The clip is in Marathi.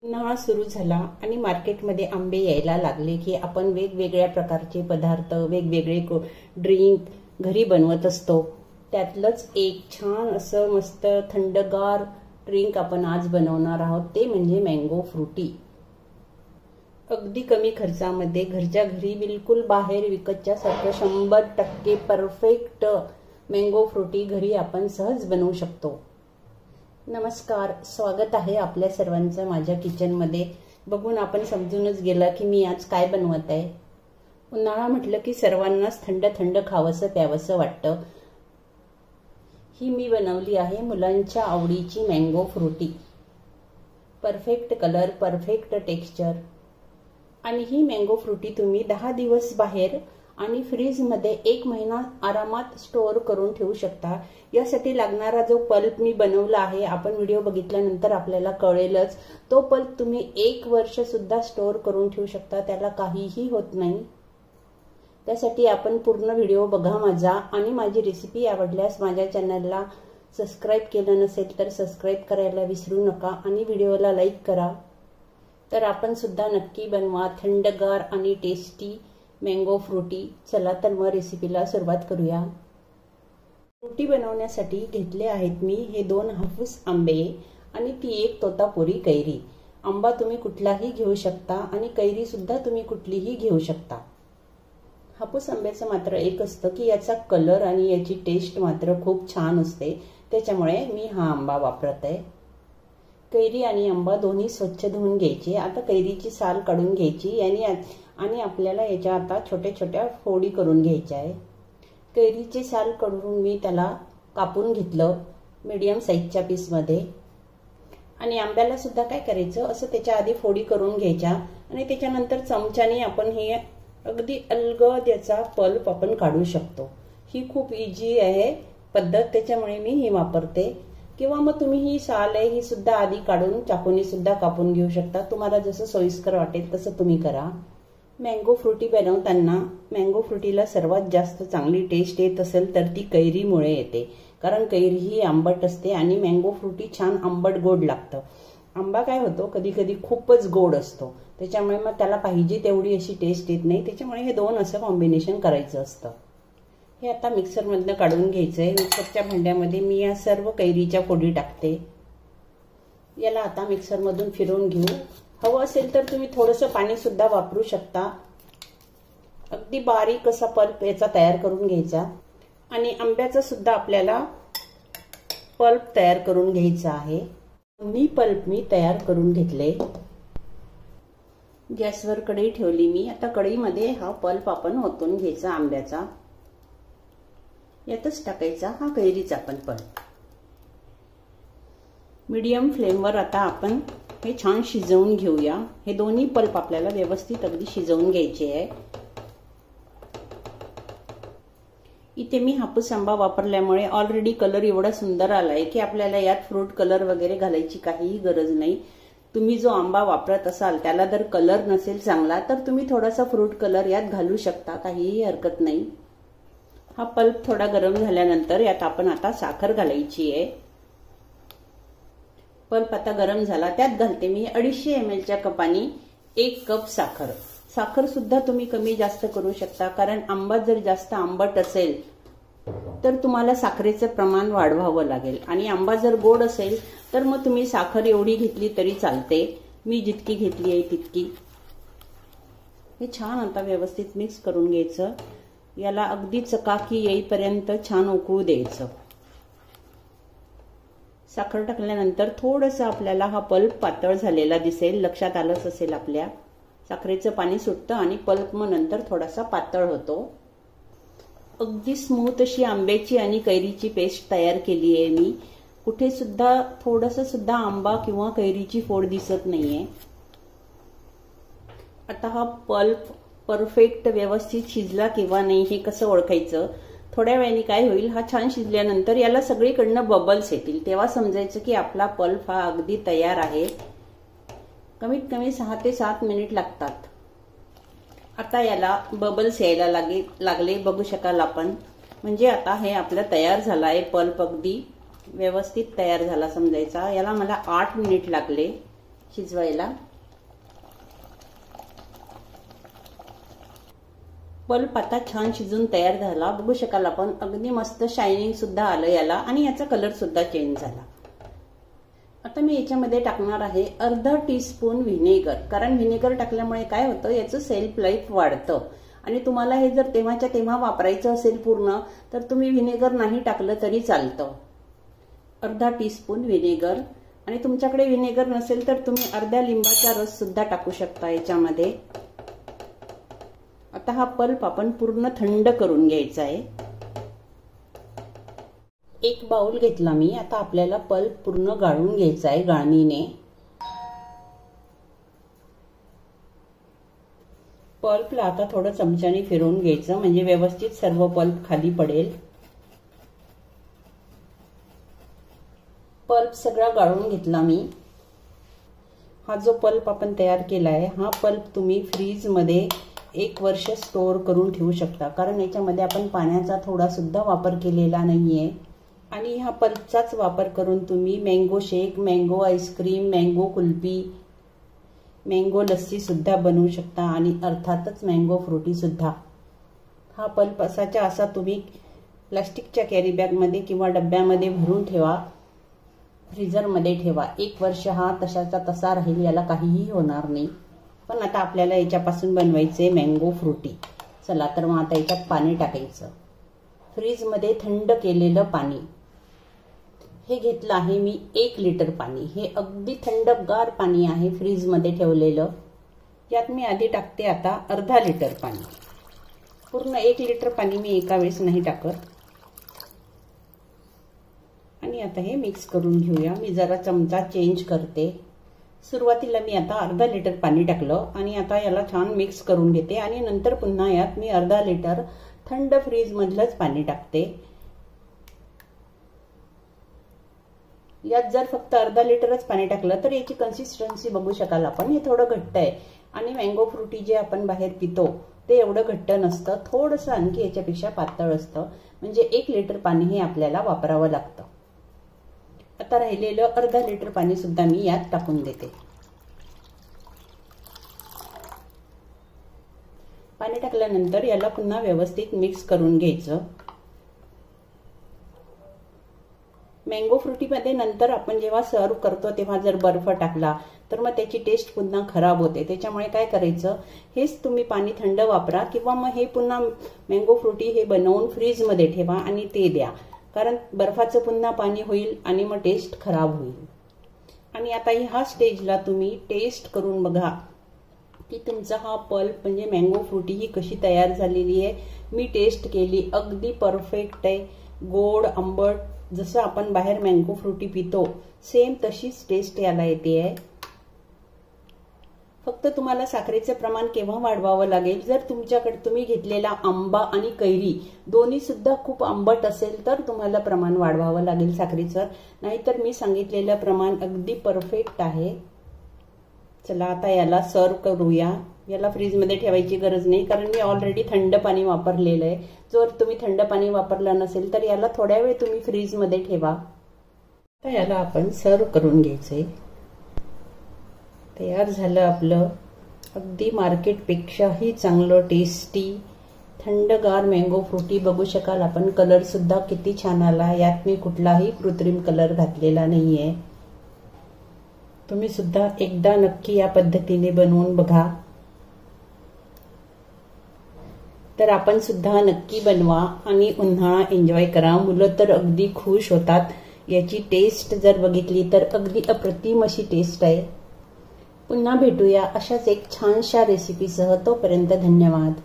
उन्हाळा सुरू झाला आणि मार्केटमध्ये आंबे यायला लागले की आपण वेगवेगळ्या प्रकारचे पदार्थ, वेगवेगळे ड्रिंक घरी बनवत असतो। त्यातलंच एक छान असं मस्त थंडगार ड्रिंक आपण आज बनवणार आहोत, ते म्हणजे मँगो फ्रुटी। अगदी कमी खर्चामध्ये घरच्या घरी बिलकुल बाहेर विकतच्या सारखं 100% परफेक्ट मँगो फ्रुटी घरी आपण सहज बनवू शकतो। नमस्कार, स्वागत आहे आपल्या सर्वांचं माझ्या किचनमध्ये। बघून आपण समजूनच गेला की मी आज काय बनवत आहे। उन्हाळा म्हटलं की सर्वांनाच थंड थंड खावंसं प्यावंसं वाटतं। ही मी बनवली आहे मुलांच्या आवडीची mango Frooti. Perfect colour, perfect texture आणि ही मँगो फ्रुटी तुम्ही 10 दिवस बाहेर आणि फ्रीजमध्ये 1 महिना आरामात स्टोअर करून ठेवू शकता। यासाठी लागणारा जो पल्प मी बनवला आहे, आपण व्हिडिओ बघितल्यानंतर आपल्याला कळेलच, तो पल्प तुम्ही 1 वर्ष सुद्धा स्टोअर करून ठेवू शकता, त्याला काहीही होत नाही। त्यासाठी आपण पूर्ण व्हिडिओ बघा माझा, आणि माझी रेसिपी आवडल्यास माझ्या चॅनलला सबस्क्राइब केलं नसेल तर सबस्क्राइब करायला विसरू नका आणि व्हिडिओला लाईक करा। तर आपण सुद्धा नक्की बनवा थंडगार आणि टेस्टी मँगो फ्रुटी। चला तर मग रेसिपीला सुरुवात करूया। फ्रुटी बनवण्यासाठी घेतले आहेत मी हे 2 हापूस आंबे आणि ती 1 तोतापुरी कैरी। आंबा तुम्ही कुठलाही घेऊ शकता आणि कैरी सुद्धा तुम्ही कुठलीही घेऊ शकता। हापूस आंब्याचं मात्र एक असतं की याचा कलर आणि याची टेस्ट मात्र खूप छान असते, त्याच्यामुळे मी हा आंबा वापरत आहे। कैरी आणि आंबा दोन्ही स्वच्छ धुवून घ्यायचे। आता कैरीची साल काढून घ्यायची आणि आपल्याला याच्या आता छोट्या छोट्या फोडी करून घ्यायच्या आहे। कैरीची साल काढून मी त्याला कापून घेतलं मीडियम साईजच्या पीसमध्ये। आणि आंब्याला सुद्धा काय करायचं, असं त्याच्या आधी फोडी करून घ्यायच्या आणि त्याच्यानंतर चमच्याने आपण हे अगदी अलगद याचा पल्प आपण काढू शकतो। ही खूप इझी आहे पद्धत, त्याच्यामुळे मी ही वापरते। किंवा मग तुम्ही ही साल आहे ही सुद्धा आधी काढून चाकूने सुद्धा कापून घेऊ शकता, तुम्हाला जसं सोयीस्कर वाटेल तसं तुम्ही करा। मँगो फ्रुटी बनवताना मँगो फ्रुटीला सर्वात जास्त चांगली टेस्ट येत असेल तर ती कैरीमुळे येते, कारण कैरी ही आंबट असते आणि मँगो फ्रुटी छान आंबट गोड लागतं। आंबा काय होतो कधी कधी खूपच गोड असतो, त्याच्यामुळे मग त्याला पाहिजे तेवढी अशी टेस्ट येत नाही, त्याच्यामुळे हे 2 असं कॉम्बिनेशन करायचं असतं। हे आता मिक्सरमधनं काढून घ्यायचंय। मिक्सरच्या भांड्यामध्ये मी या सर्व कैरीच्या फोडी टाकते। याला आता मिक्सरमधून फिरवून घेऊ। हवं असेल तर तुम्ही थोडंसं पाणी सुद्धा वापरू शकता। अगदी बारीक असा पल्प याचा तयार करून घ्यायचा आणि आंब्याचा सुद्धा आपल्याला पल्प तयार करून घ्यायचा आहे। दोन्ही पल्प मी तयार करून घेतले। गॅसवर कढई ठेवली मी। आता कढईमध्ये हा पल्प आपण ओतून घ्यायचा आंब्याचा, यातच टाकायचा हा कैरीचा पण पल्प। मीडियम फ्लेमवर आता आपण हे छान शिजवून घेऊया। हे दोन्ही पल्प आपल्याला व्यवस्थित अगदी शिजवून घ्यायचे आहे। इथे मी हापूस आंबा वापरल्यामुळे ऑलरेडी कलर एवढा सुंदर आलाय की आपल्याला यात फ्रूट कलर वगैरे घालायची काहीही गरज नाही। तुम्ही जो आंबा वापरत असाल त्याला जर कलर नसेल चांगला तर तुम्ही थोडासा फ्रूट कलर यात घालू शकता, काहीही हरकत नाही। हा पल्प थोडा गरम झाल्यानंतर यात आपण आता साखर घालायची आहे। पल्प आता गरम झाला, त्यात घालते मी 250 ml च्या कपाने 1 कप साखर। साखर सुद्धा तुम्ही कमी जास्त करू शकता, कारण आंबा जर जास्त आंबट असेल तर तुम्हाला साखरेचं प्रमाण वाढवावं लागेल, आणि आंबा जर गोड असेल तर मग तुम्ही साखर एवढी घेतली तरी चालते। मी जितकी घेतली आहे तितकी। हे छान आता व्यवस्थित मिक्स करून घ्यायचं। याला अगदी चकाकी येईपर्यंत छान उकळू द्यायचं। साखर टाकल्यानंतर थोडंसं आपल्याला हा पल्प पातळ झालेला दिसेल, लक्षात आलंच असेल आपल्या। साखरेचं पाणी सुटतं आणि पल्प मग नंतर थोडासा पातळ होतो। अगदी स्मूथ अशी आंब्याची आणि कैरीची पेस्ट तयार केली आहे मी। कुठे सुद्धा थोडंसं सुद्धा आंबा किंवा कैरीची फोड दिसत नाहीये। आता हा पल्प परफेक्ट व्यवस्थित शिजला किंवा नाही हे कसं ओळखायचं, थोड्या वेळाने काय होईल, हा छान शिजल्यानंतर याला सगळीकडनं बबल्स येतील, तेव्हा समजायचं की आपला पल्प हा अगदी तयार आहे। कमीत कमी 6 ते 7 मिनिट लागतात। आता याला बबल्स यायला लागले, बघू शकाल आपण, म्हणजे आता हे आपलं तयार झालं आहे। पल्प अगदी व्यवस्थित तयार झाला समजायचा। याला मला 8 मिनिट लागले। शिजवायला. पल्प आता छान शिजून तयार झाला. बघू शकाल आपण अगदी मस्त शायनिंग सुद्धा आलं याला आणि याचा कलर सुद्धा चेंज झाला. आता मी याच्यामध्ये टाकणार आहे अर्धा टीस्पून व्हिनेगर. कारण व्हिनेगर टाकल्यामुळे काय होतं, याचं सेल्फ लाईफ वाढतं आणि तुम्हाला हे जर तेव्हाच्या तेव्हा वापरायचं असेल पूर्ण तर तुम्ही व्हिनेगर नाही टाकलं तरी चालतं. अर्धा टीस्पून व्हिनेगर. आणि तुमच्याकडे व्हिनेगर नसेल तर तुम्ही अर्ध्या लिंबाचा रस सुद्धा टाकू शकता याच्यामध्ये. आता हा पल्प आपण पूर्ण थंड करून घ्यायचा आहे. एक बाउल घेतला मी. आता आपल्याला पल्प पूर्ण गाळून घ्यायचा आहे गाळणीने. पल्पला आता थोडं चमच्याने फिरवून घ्यायचं म्हणजे व्यवस्थित सर्व पल्प खाली पडेल. पल्प सगळा गाळून घेतला मी. हा जो पल्प आपण तयार केला आहे हा पल्प तुम्ही फ्रीज मध्ये 1 वर्ष स्टोअर करून ठेवू शकता. कारण याच्यामध्ये आपण पाण्याचा थोडा सुद्धा वापर केलेला नाहीये. आणि ह्या पल्पचाच वापर करून तुम्ही mango shake, mango ice cream, mango kulfi, mango lassi सुद्धा बनवू शकता आणि अर्थातच मँगो फ्रुटी सुद्धा. हा पल्प असाच्या असा तुम्ही प्लास्टिकच्या कॅरी बॅगमध्ये किंवा डब्यामध्ये भरून ठेवा. फ्रीजरमध्ये ठेवा. 1 वर्ष हा तशाचा तसा राहील, याला काहीही होणार नाही. पण आता आपल्याला याच्यापासून बनवायचे मँगो फ्रुटी. चला तर मग आता याच्यात पाणी टाकायचं. फ्रीजमध्ये थंड केलेलं पाणी हे घेतलं आहे मी 1 लिटर पाणी. हे अगदी थंडगार पाणी आहे फ्रीजमध्ये ठेवलेलं. यात मी आधी टाकते आता अर्धा लिटर पाणी. पूर्ण 1 लिटर पाणी मी एका वेळेस नाही टाकत. आणि आता हे मिक्स करून घेऊया. मी जरा चमचा चेंज करते. सुरुवातीला मी आता अर्धा लिटर पाणी टाकलं आणि आता याला छान मिक्स करून घेते आणि नंतर पुन्हा यात मी अर्धा लिटर थंड फ्रीज मधलंच पाणी टाकते. यात जर फक्त अर्धा लिटरच पाणी टाकलं तर याची कन्सिस्टन्सी बघू शकाल आपण. हे थोडं घट्ट आहे आणि मँगो फ्रुटी जे आपण बाहेर पितो ते एवढं घट्ट नसतं. थोडंसं आणखी याच्यापेक्षा पातळ असतं. म्हणजे 1 लिटर पाणी हे आपल्याला वापरावं लागतं. आता राहिलेलं अर्धा लिटर पाणी सुद्धा मी यात टाकून देते. पाणी टाकल्यानंतर याला पुन्हा व्यवस्थित मिक्स करून घ्यायचं. मँगो फ्रुटीमध्ये नंतर आपण जेव्हा सर्व करतो तेव्हा जर बर्फ टाकला तर मग त्याची टेस्ट पुन्हा खराब होते. त्याच्यामुळे काय करायचं, हेच तुम्ही पाणी थंड वापरा किंवा मग हे पुन्हा मँगो फ्रुटी हे बनवून फ्रीजमध्ये ठेवा आणि ते द्या. कारण बर्फाचं पुन्हा पाणी होईल आणि मग टेस्ट खराब होईल. आणि आता ह्या स्टेजला तुम्ही टेस्ट करून बघा की तुमचा हा पल्प म्हणजे मँगो फ्रुटी ही कशी तयार झालेली आहे. मी टेस्ट केली, अगदी परफेक्ट आहे. गोड आंबट जसं आपण बाहेर मँगो फ्रुटी पितो सेम तशीच टेस्ट याला येते आहे. फक्त तुम्हाला साखरेचं प्रमाण केव्हा वाढवावं लागेल, जर तुमच्याकडे तुम्ही घेतलेला आंबा आणि कैरी दोन्ही सुद्धा खूप आंबट असेल तर तुम्हाला प्रमाण वाढवावं लागेल साखरेचं. नाहीतर मी सांगितलेलं प्रमाण अगदी परफेक्ट आहे. चला आता याला सर्व करूया. याला फ्रीजमध्ये ठेवायची गरज नाही कारण मी ऑलरेडी थंड पाणी वापरलेलं आहे. जर तुम्ही थंड पाणी वापरलं नसेल तर याला थोड्या वेळ तुम्ही फ्रीजमध्ये ठेवा. आता याला आपण सर्व करून घ्यायचे. तयार झालं आपलं अगदी मार्केटपेक्षाही चांगलं टेस्टी थंडगार मँगो फ्रुटी. बघू शकाल आपण कलर सुद्धा किती छान आला. यात मी कुठलाही कृत्रिम कलर घातलेला नाहीये. तुम्ही सुद्धा एकदा नक्की या पद्धतीने बनवून बघा. तर आपण सुद्धा नक्की बनवा आणि उन्हाळा एन्जॉय करा. मुलं तर अगदी खुश होतात. याची टेस्ट जर बघितली तर अगदी अप्रतिम अशी टेस्ट आहे. पुन्हा भेटूया अशाच एक छानशा रेसिपीसह. तोपर्यंत धन्यवाद.